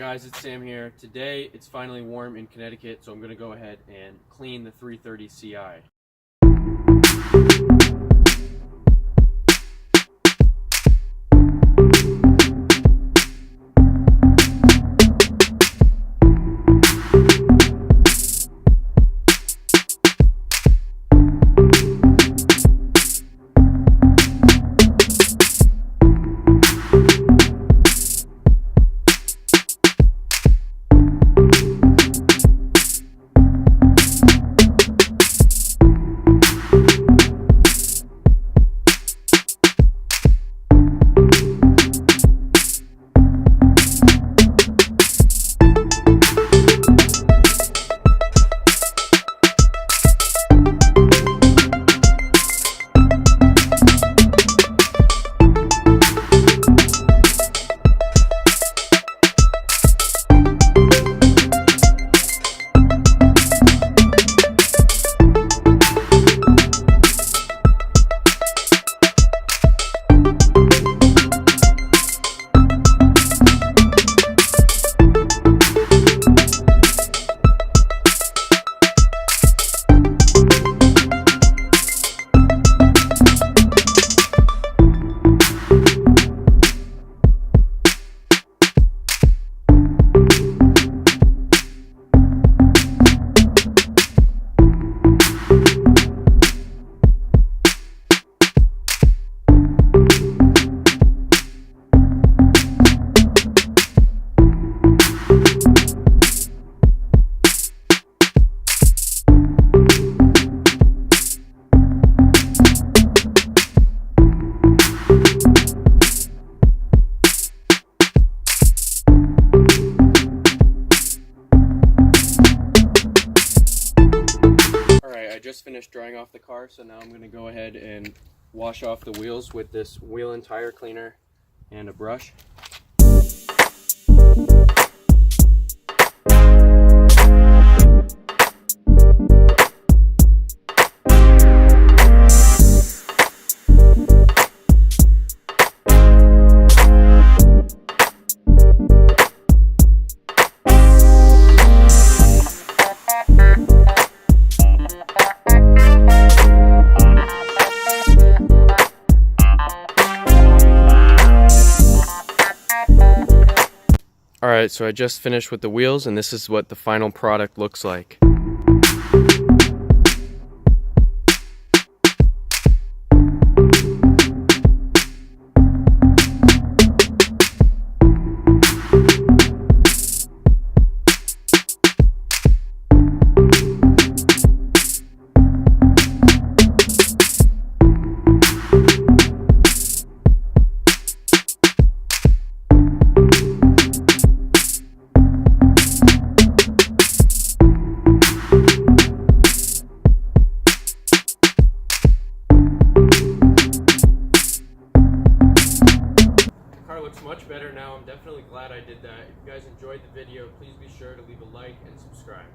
guys, it's Sam here. Today it's finally warm in Connecticut, so I'm going to go ahead and clean the 330 CI. I just finished drying off the car, so now I'm going to go ahead and wash off the wheels with this wheel and tire cleaner and a brush. Alright, so I just finished with the wheels, and this is what the final product looks like. Looks much better now. I'm definitely glad I did that. If you guys enjoyed the video, please be sure to leave a like and subscribe.